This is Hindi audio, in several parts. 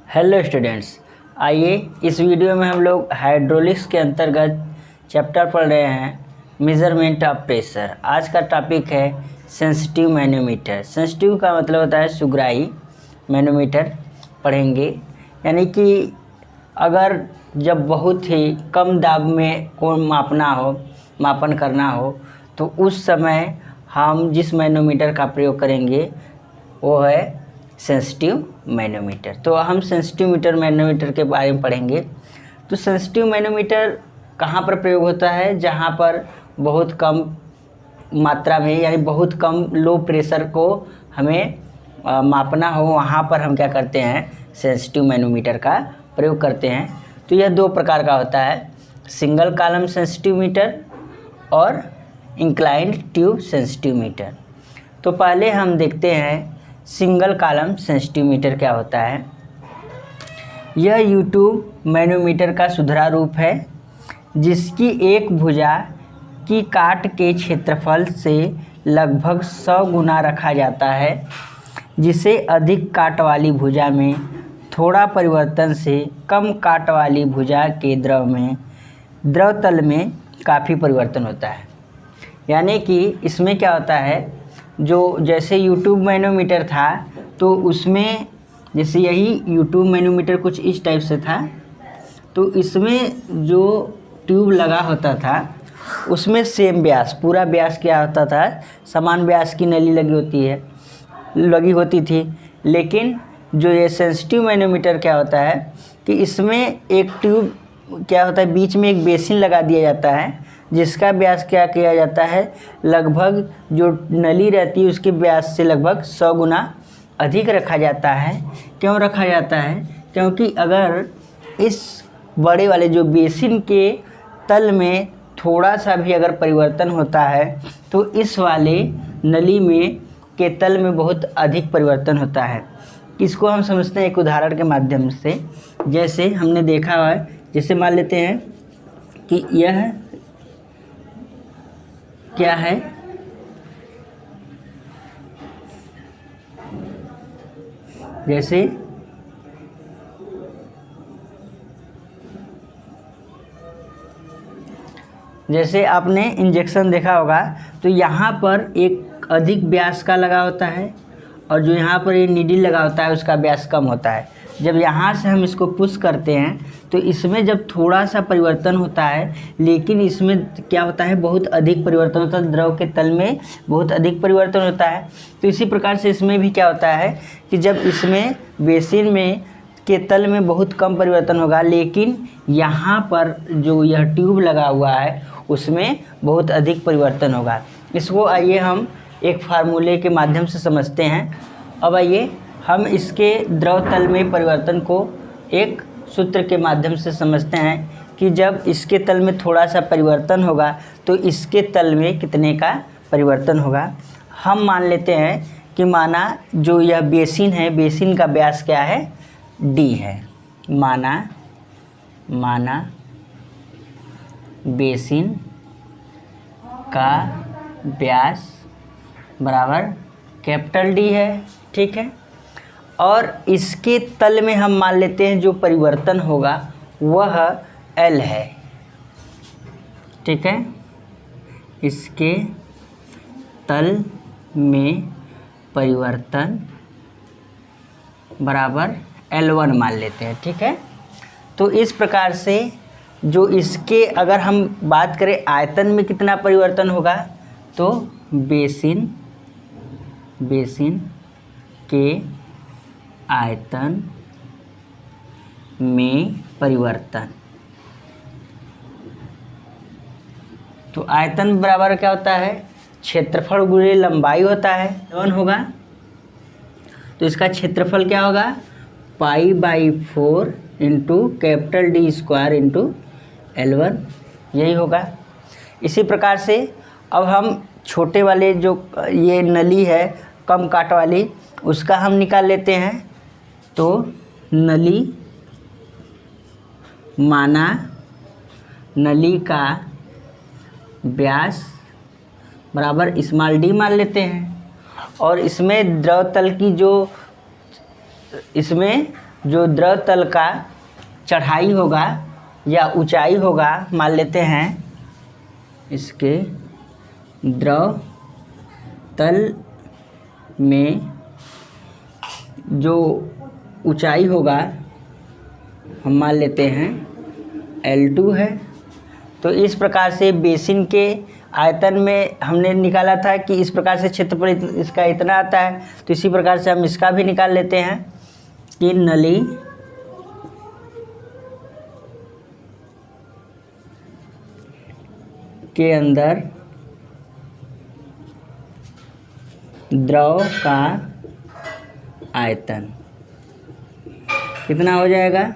हेलो स्टूडेंट्स, आइए इस वीडियो में हम लोग हाइड्रोलिक्स के अंतर्गत चैप्टर पढ़ रहे हैं मेज़रमेंट ऑफ प्रेशर। आज का टॉपिक है सेंसिटिव मैनोमीटर। सेंसिटिव का मतलब होता है सुग्राही, मैनोमीटर पढ़ेंगे, यानी कि अगर जब बहुत ही कम दाब में कोई मापन करना हो तो उस समय हम जिस मैनोमीटर का प्रयोग करेंगे वो है सेंसिटिव मैनोमीटर। तो हम सेंसिटिव मैनोमीटर के बारे में पढ़ेंगे। तो सेंसिटिव मैनोमीटर कहाँ पर प्रयोग होता है? जहाँ पर बहुत कम मात्रा में, यानी बहुत कम लो प्रेशर को हमें मापना हो, वहाँ पर हम क्या करते हैं, सेंसिटिव मैनोमीटर का प्रयोग करते हैं। तो यह दो प्रकार का होता है, सिंगल कॉलम सेंसिटिव मीटर और इंक्लाइंड ट्यूब सेंसिटिव मीटर। तो पहले हम देखते हैं सिंगल कॉलम सेंसिटिव मीटर क्या होता है। यह यूट्यूब मैनोमीटर का सुधरा रूप है जिसकी एक भुजा की काट के क्षेत्रफल से लगभग 100 गुना रखा जाता है, जिसे अधिक काट वाली भुजा में थोड़ा परिवर्तन से कम काट वाली भुजा के द्रव तल में काफ़ी परिवर्तन होता है। यानी कि इसमें क्या होता है, जो जैसे यूट्यूब मैनोमीटर था तो उसमें जैसे यही यूट्यूब मैनोमीटर कुछ इस टाइप से था, तो इसमें जो ट्यूब लगा होता था उसमें सेम व्यास, पूरा व्यास क्या होता था, समान व्यास की नली लगी होती थी। लेकिन जो ये सेंसिटिव मैनोमीटर क्या होता है कि इसमें एक ट्यूब क्या होता है, बीच में एक बेसिन लगा दिया जाता है जिसका व्यास क्या किया जाता है, लगभग जो नली रहती है उसके व्यास से लगभग 100 गुना अधिक रखा जाता है। क्यों रखा जाता है? क्योंकि अगर इस बड़े वाले जो बेसिन के तल में थोड़ा सा भी अगर परिवर्तन होता है तो इस वाले नली में के तल में बहुत अधिक परिवर्तन होता है। इसको हम समझते हैं एक उदाहरण के माध्यम से। जैसे हमने देखा हुआ है, जैसे मान लेते हैं कि यह क्या है, जैसे आपने इंजेक्शन देखा होगा तो यहाँ पर एक अधिक व्यास का लगा होता है और जो यहाँ पर ये नीडल लगा होता है उसका व्यास कम होता है। जब यहाँ से हम इसको पुश करते हैं तो इसमें जब थोड़ा सा परिवर्तन होता है, लेकिन इसमें क्या होता है, बहुत अधिक परिवर्तन होता है, द्रव के तल में बहुत अधिक परिवर्तन होता है। तो इसी प्रकार से इसमें भी क्या होता है कि जब इसमें बेसिन में के तल में बहुत कम परिवर्तन होगा, लेकिन यहाँ पर जो यह ट्यूब लगा हुआ है उसमें बहुत अधिक परिवर्तन होगा। इसको आइए हम एक फार्मूले के माध्यम से समझते हैं। अब आइए हम इसके द्रव तल में परिवर्तन को एक सूत्र के माध्यम से समझते हैं कि जब इसके तल में थोड़ा सा परिवर्तन होगा तो इसके तल में कितने का परिवर्तन होगा। हम मान लेते हैं कि माना जो यह बेसिन है, बेसिन का व्यास क्या है, D है। माना बेसिन का व्यास बराबर कैपिटल D है, ठीक है। और इसके तल में हम मान लेते हैं जो परिवर्तन होगा वह L है, ठीक है। इसके तल में परिवर्तन बराबर L1 मान लेते हैं, ठीक है। तो इस प्रकार से जो इसके अगर हम बात करें आयतन में कितना परिवर्तन होगा, तो बेसिन के आयतन में परिवर्तन, तो आयतन बराबर क्या होता है, क्षेत्रफल गुणे लंबाई होता है, L1 होगा। तो इसका क्षेत्रफल क्या होगा, π/4 into capital D square into L1, यही होगा। इसी प्रकार से अब हम छोटे वाले जो ये नली है कम काट वाली, उसका हम निकाल लेते हैं। तो नली का व्यास बराबर स्मॉल d मान लेते हैं और इसमें द्रव तल की जो इसमें जो द्रव तल का चढ़ाई होगा या ऊंचाई होगा, मान लेते हैं इसके द्रव तल में जो ऊंचाई होगा हम मान लेते हैं L2 है। तो इस प्रकार से बेसिन के आयतन में हमने निकाला था कि इस प्रकार से क्षेत्रफल इसका इतना आता है, तो इसी प्रकार से हम इसका भी निकाल लेते हैं कि नली के अंदर द्रव का आयतन कितना हो जाएगा,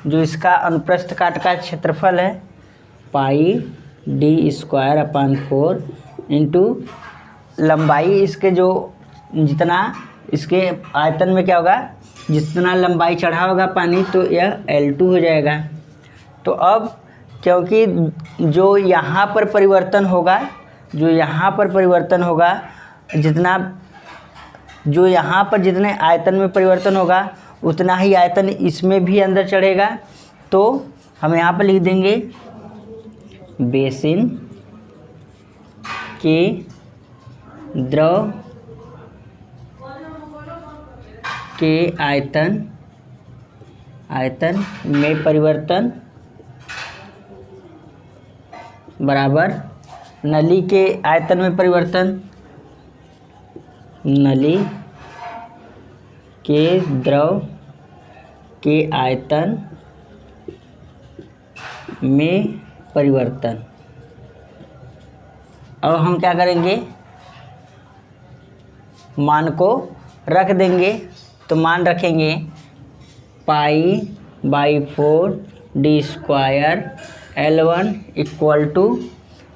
जो इसका अनुप्रस्थ काट का क्षेत्रफल है पाई d²/4 इंटू लंबाई इसके जो जितना इसके आयतन में क्या होगा, जितना लंबाई चढ़ा होगा पानी, तो यह L2 हो जाएगा। तो अब क्योंकि जो यहाँ पर परिवर्तन होगा, जितना जो यहाँ पर जितने आयतन में परिवर्तन होगा उतना ही आयतन इसमें भी अंदर चढ़ेगा। तो हम यहाँ पर लिख देंगे बेसिन के द्रव के आयतन में परिवर्तन बराबर नली के आयतन में परिवर्तन, नली के द्रव के आयतन में परिवर्तन। अब हम क्या करेंगे, मान को रख देंगे। तो मान रखेंगे π/4 d² L1 इक्वल टू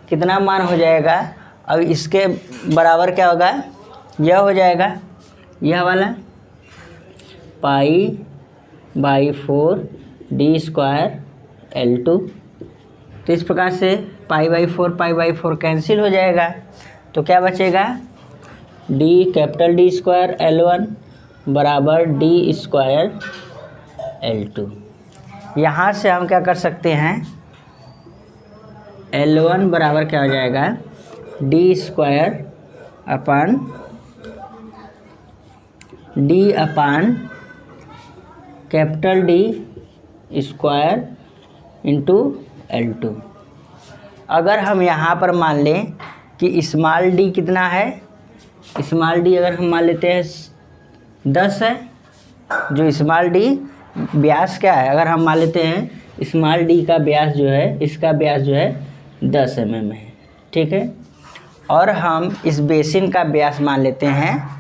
कितना मान हो जाएगा। अब इसके बराबर क्या होगा, यह हो जाएगा, यह वाला π/4 d² L2। तो इस प्रकार से π/4 कैंसिल हो जाएगा। तो क्या बचेगा, D² L1 बराबर d² L2। यहाँ से हम क्या कर सकते हैं, L1 बराबर क्या हो जाएगा, d² D² इंटू L2। अगर हम यहाँ पर मान लें कि स्मॉल d कितना है, स्मॉल d अगर हम मान लेते हैं 10 है, जो स्मॉल d व्यास क्या है, अगर हम मान लेते हैं स्मॉल d का व्यास जो है, इसका व्यास जो है 10 mm है, ठीक है। और हम इस बेसिन का व्यास मान लेते हैं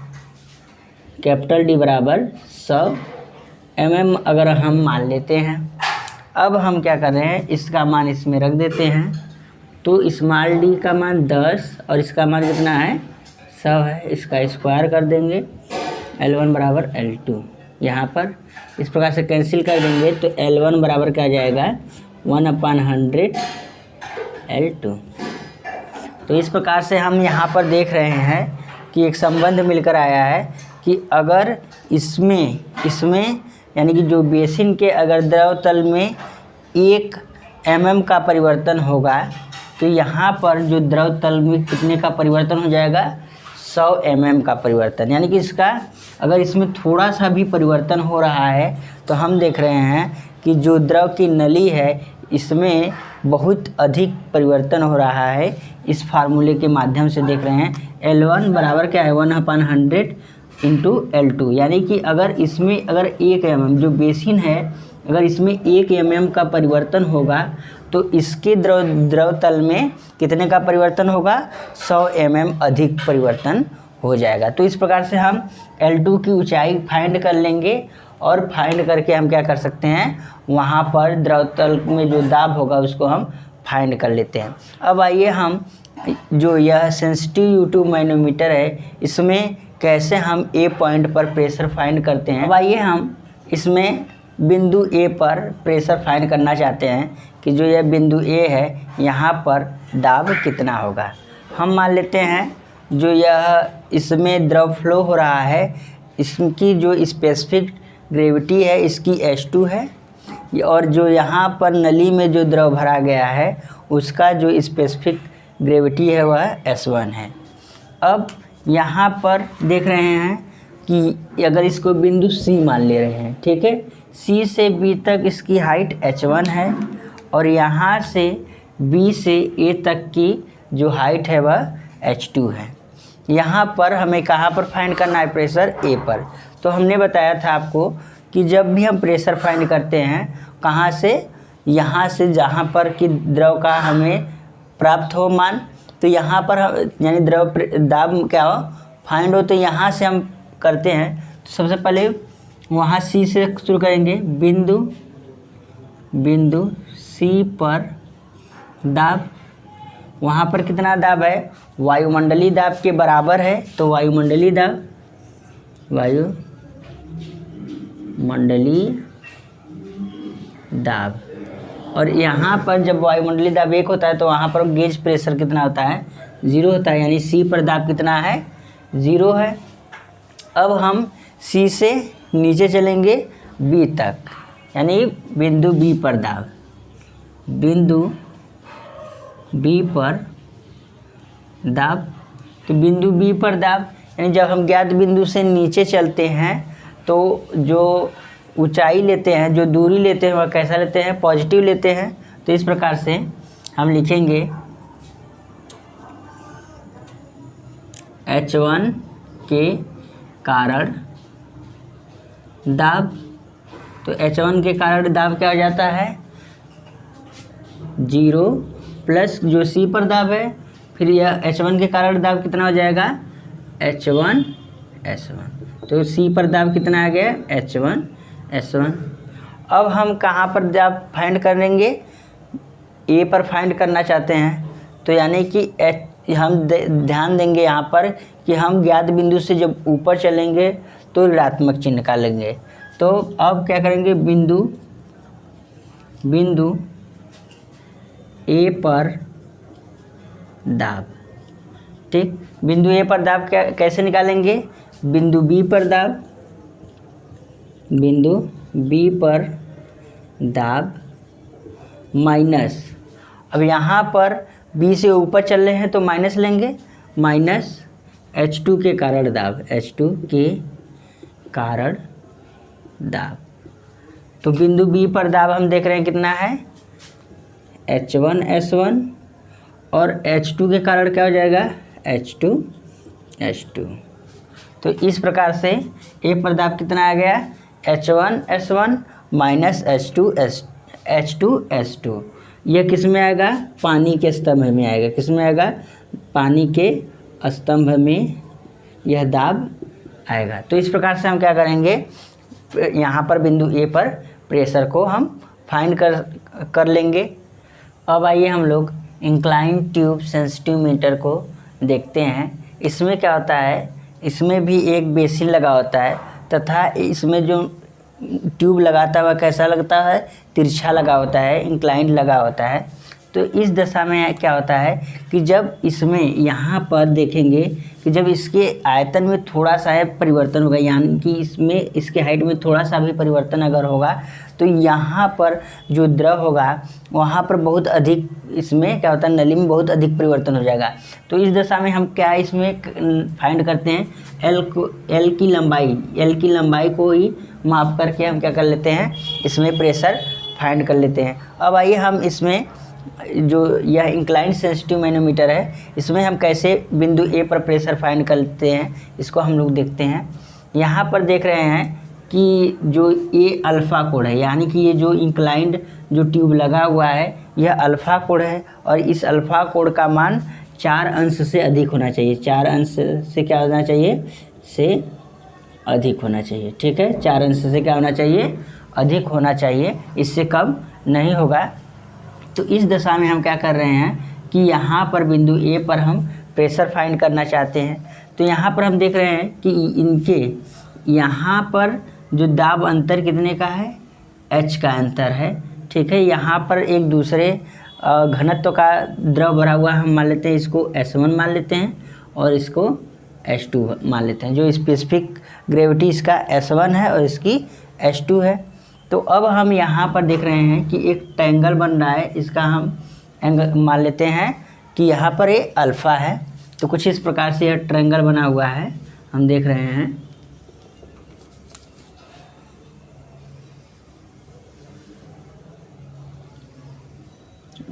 D बराबर 100 mm अगर हम मान लेते हैं। अब हम क्या कर रहे हैं, इसका मान इसमें रख देते हैं। तो स्मॉल d का मान 10 और इसका मान कितना है, 100 है, इसका स्क्वायर कर देंगे, L1 बराबर L2। यहाँ पर इस प्रकार से कैंसिल कर देंगे तो L1 बराबर क्या जाएगा, 1/100 L2। तो इस प्रकार से हम यहाँ पर देख रहे हैं कि एक संबंध मिलकर आया है कि अगर इसमें यानी कि जो बेसिन के अगर द्रव तल में 1 mm का परिवर्तन होगा, तो यहाँ पर जो द्रव तल में कितने का परिवर्तन हो जाएगा, 100 mm का परिवर्तन। यानी कि इसका अगर इसमें थोड़ा सा भी परिवर्तन हो रहा है तो हम देख रहे हैं कि जो द्रव की नली है इसमें बहुत अधिक परिवर्तन हो रहा है। इस फार्मूले के माध्यम से देख रहे हैं L1 बराबर क्या है, 1/100 इंटू L2। यानी कि अगर इसमें अगर 1 mm जो बेसिन है, अगर इसमें 1 mm का परिवर्तन होगा तो इसके द्रव तल में कितने का परिवर्तन होगा, 100 mm अधिक परिवर्तन हो जाएगा। तो इस प्रकार से हम L2 की ऊंचाई फाइंड कर लेंगे और फाइंड करके हम क्या कर सकते हैं, वहाँ पर द्रव तल में जो दाब होगा उसको हम फाइंड कर लेते हैं। अब आइए हम जो यह सेंसिटिव U2 मैनोमीटर है, इसमें कैसे हम A पॉइंट पर प्रेशर फाइंड करते हैं। अब आइए हम इसमें बिंदु A पर प्रेशर फाइंड करना चाहते हैं कि जो यह बिंदु A है यहाँ पर दाब कितना होगा। हम मान लेते हैं जो यह इसमें द्रव फ्लो हो रहा है, इसकी जो स्पेसिफिक ग्रेविटी है इसकी H2 है, और जो यहाँ पर नली में जो द्रव भरा गया है उसका जो स्पेसिफिक ग्रेविटी है वह S1 है। अब यहाँ पर देख रहे हैं कि अगर इसको बिंदु C मान ले रहे हैं, ठीक है, C से B तक इसकी हाइट H1 है और यहाँ से B से A तक की जो हाइट है वह H2 है। यहाँ पर हमें कहाँ पर फाइंड करना है? प्रेशर A पर। तो हमने बताया था आपको कि जब भी हम प्रेशर फाइंड करते हैं कहाँ से, यहाँ से जहाँ पर कि द्रव का हमें प्राप्त हो मान, तो यहाँ पर यानी द्रव दाब क्या हो फाइंड हो, तो यहाँ से हम करते हैं। तो सबसे पहले वहाँ C से शुरू करेंगे, बिंदु C पर दाब, वहाँ पर कितना दाब है? वायुमंडलीय दाब के बराबर है, तो वायुमंडलीय दाब। और यहाँ पर जब वायुमंडलीय दाब 1 होता है तो वहाँ पर गेज प्रेशर कितना होता है? 0 होता है, यानी C पर दाब कितना है? 0 है। अब हम C से नीचे चलेंगे B तक, यानी बिंदु B पर दाब, बिंदु B पर दाब। तो बिंदु B पर दाब यानी जब हम ज्ञात बिंदु से नीचे चलते हैं तो जो ऊंचाई लेते हैं, जो दूरी लेते हैं वह कैसा लेते हैं? पॉजिटिव लेते हैं। तो इस प्रकार से हम लिखेंगे H1 के कारण दाब। तो H1 के कारण दाब क्या हो जाता है? 0 प्लस जो C पर दाब है, फिर यह H1 के कारण दाब कितना हो जाएगा? H1 S1। तो C पर दाब कितना आ गया? H1 S1। अब हम कहाँ पर दाब फाइंड करेंगे? A पर फाइंड करना चाहते हैं, तो यानी कि हम ध्यान देंगे यहाँ पर कि हम ज्ञात बिंदु से जब ऊपर चलेंगे तो ऋणात्मक चिन्ह निकालेंगे। तो अब क्या करेंगे? बिंदु A पर दाब, ठीक। बिंदु A पर दाब कैसे निकालेंगे? बिंदु B पर दाब, बिंदु B पर दाब माइनस, अब यहाँ पर B से ऊपर चल रहे हैं तो माइनस लेंगे, माइनस H2 के कारण दाब, H2 के कारण दाब। तो बिंदु B पर दाब हम देख रहे हैं कितना है? H1 S1, और H2 के कारण क्या हो जाएगा? H2 S2। तो इस प्रकार से A पर दाब कितना आ गया? H1 S1 minus H2 S2। यह किस में आएगा? पानी के स्तंभ में आएगा। किस में आएगा? पानी के स्तंभ में यह दाब आएगा। तो इस प्रकार से हम क्या करेंगे? यहाँ पर बिंदु A पर प्रेशर को हम फाइंड कर लेंगे। अब आइए हम लोग इंक्लाइन ट्यूब सेंसिटिवमीटर को देखते हैं। इसमें क्या होता है? इसमें भी एक बेसिन लगा होता है तथा इसमें जो ट्यूब लगाता है वह कैसा लगता है? तिरछा लगा होता है, इंक्लाइंड लगा होता है। तो इस दशा में क्या होता है कि जब इसमें यहाँ पर देखेंगे कि जब इसके आयतन में थोड़ा सा है परिवर्तन होगा, यानी कि इसमें इसके हाइट में थोड़ा सा भी परिवर्तन अगर होगा तो यहाँ पर जो द्रव होगा वहाँ पर बहुत अधिक, इसमें क्या होता है? नली में बहुत अधिक परिवर्तन हो जाएगा। तो इस दशा में हम क्या इसमें फाइंड करते हैं? एल की लंबाई को ही माप करके हम क्या कर लेते हैं? इसमें प्रेशर फाइंड कर लेते हैं। अब आइए हम इसमें जो यह इंक्लाइंड सेंसिटिव मैनोमीटर है इसमें हम कैसे बिंदु A पर प्रेशर फाइंड करते हैं इसको हम लोग देखते हैं। यहाँ पर देख रहे हैं कि जो ये अल्फ़ा कोण है, यानी कि ये जो इंक्लाइंड जो ट्यूब लगा हुआ है यह अल्फ़ा कोण है और इस अल्फ़ा कोण का मान 4 अंश से अधिक होना चाहिए। 4 अंश से क्या होना चाहिए? से अधिक होना चाहिए, ठीक है। 4 अंश से क्या होना चाहिए? अधिक होना चाहिए, इससे कम नहीं होगा। तो इस दशा में हम क्या कर रहे हैं कि यहाँ पर बिंदु A पर हम प्रेशर फाइंड करना चाहते हैं। तो यहाँ पर हम देख रहे हैं कि इनके यहाँ पर जो दाब अंतर कितने का है? H का अंतर है, ठीक है। यहाँ पर एक दूसरे घनत्व का द्रव भरा हुआ हम मान लेते हैं, इसको S1 मान लेते हैं और इसको S2 मान लेते हैं। जो स्पेसिफिक ग्रेविटी इसका S1 है और इसकी H2 है। तो अब हम यहाँ पर देख रहे हैं कि एक ट्रायंगल बन रहा है, इसका हम एंगल मान लेते हैं कि यहाँ पर ये अल्फ़ा है। तो कुछ इस प्रकार से यह ट्रायंगल बना हुआ है, हम देख रहे हैं।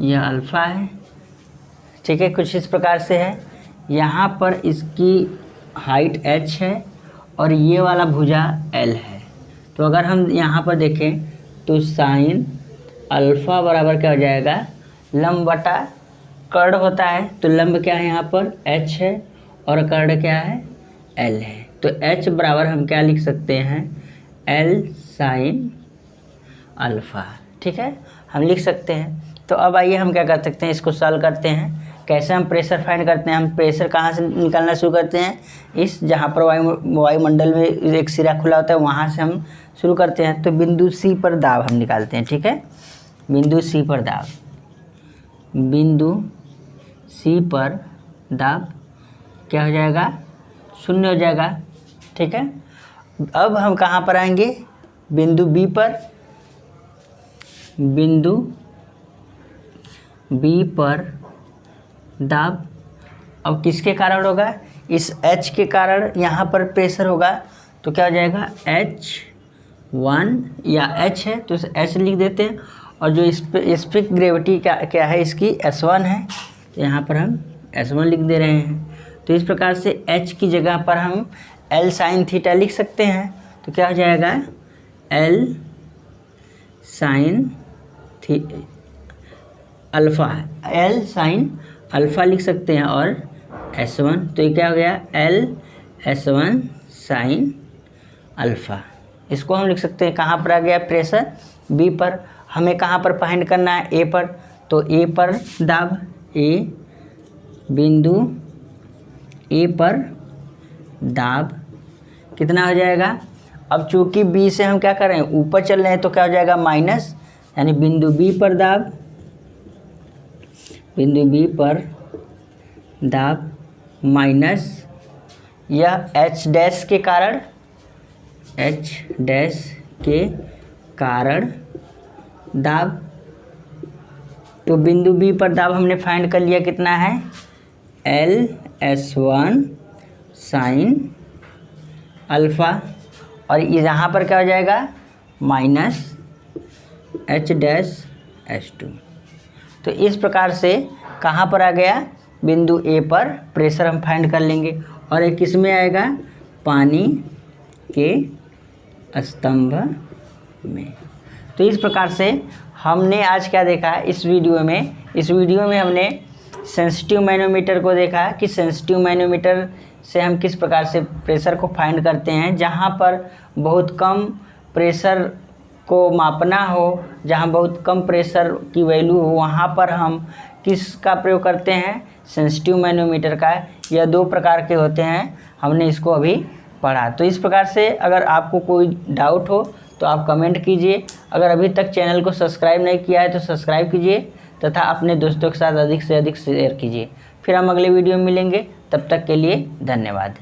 यह अल्फ़ा है, ठीक है, कुछ इस प्रकार से है। यहाँ पर इसकी हाइट h है और ये वाला भुजा l है। तो अगर हम यहाँ पर देखें तो साइन अल्फ़ा बराबर क्या हो जाएगा, लंब बटा कर्ण होता है। तो लंब क्या है यहाँ पर h है और कर्ण क्या है l है। तो h बराबर हम क्या लिख सकते हैं, l साइन अल्फ़ा, ठीक है, हम लिख सकते हैं। तो अब आइए हम क्या कर सकते हैं, इसको सॉल्व करते हैं। कैसे हम प्रेशर फाइंड करते हैं, हम प्रेशर कहाँ से निकालना शुरू करते हैं, इस जहाँ पर वायुमंडल में एक सिरा खुला होता है वहाँ से हम शुरू करते हैं। तो बिंदु C पर दाब हम निकालते हैं, ठीक है, बिंदु C पर दाब, बिंदु C पर दाब क्या हो जाएगा, 0 हो जाएगा, ठीक है। अब हम कहाँ पर आएंगे, बिंदु B पर, बिंदु B पर दाब। अब किसके कारण होगा, इस H के कारण यहाँ पर प्रेशर होगा। तो क्या हो जाएगा, H1 या H है तो H लिख देते हैं। और जो स्पेसिफिक ग्रेविटी क्या है इसकी, S1 है, तो यहाँ पर हम S1 लिख दे रहे हैं। तो इस प्रकार से H की जगह पर हम L साइन थीटा लिख सकते हैं। तो क्या हो जाएगा, L sine alpha, L sine alpha लिख सकते हैं और S1। तो ये क्या हो गया, L S1 साइन अल्फ़ा। इसको हम लिख सकते हैं, कहाँ पर आ गया प्रेशर, B पर। हमें कहाँ पर फाइंड करना है, A पर। तो A पर दाब, A बिंदु A पर दाब कितना हो जाएगा। अब चूँकि B से हम क्या कर रहे हैं, ऊपर चल रहे हैं, तो क्या हो जाएगा माइनस, यानी बिंदु B पर दाब, बिंदु B पर दाब माइनस यह H डैश के कारण, H डैश के कारण दाब। तो बिंदु B पर दाब हमने फाइंड कर लिया, कितना है, L S1 साइन अल्फ़ा। और यहाँ पर क्या हो जाएगा, माइनस H डैश S2। तो इस प्रकार से कहाँ पर आ गया, बिंदु A पर प्रेशर हम फाइंड कर लेंगे। और एक किस में आएगा, पानी के स्तंभ में। तो इस प्रकार से हमने आज क्या देखा इस वीडियो में हमने सेंसिटिव मैनोमीटर को देखा कि सेंसिटिव मैनोमीटर से हम किस प्रकार से प्रेशर को फाइंड करते हैं। जहाँ पर बहुत कम प्रेशर को मापना हो, जहाँ बहुत कम प्रेशर की वैल्यू हो, वहाँ पर हम किसका प्रयोग करते हैं, सेंसिटिव मैनोमीटर का। यह 2 प्रकार के होते हैं, हमने इसको अभी पढ़ा। तो इस प्रकार से अगर आपको कोई डाउट हो तो आप कमेंट कीजिए। अगर अभी तक चैनल को सब्सक्राइब नहीं किया है तो सब्सक्राइब कीजिए तथा अपने दोस्तों के साथ अधिक से अधिक शेयर कीजिए। फिर हम अगले वीडियो में मिलेंगे, तब तक के लिए धन्यवाद।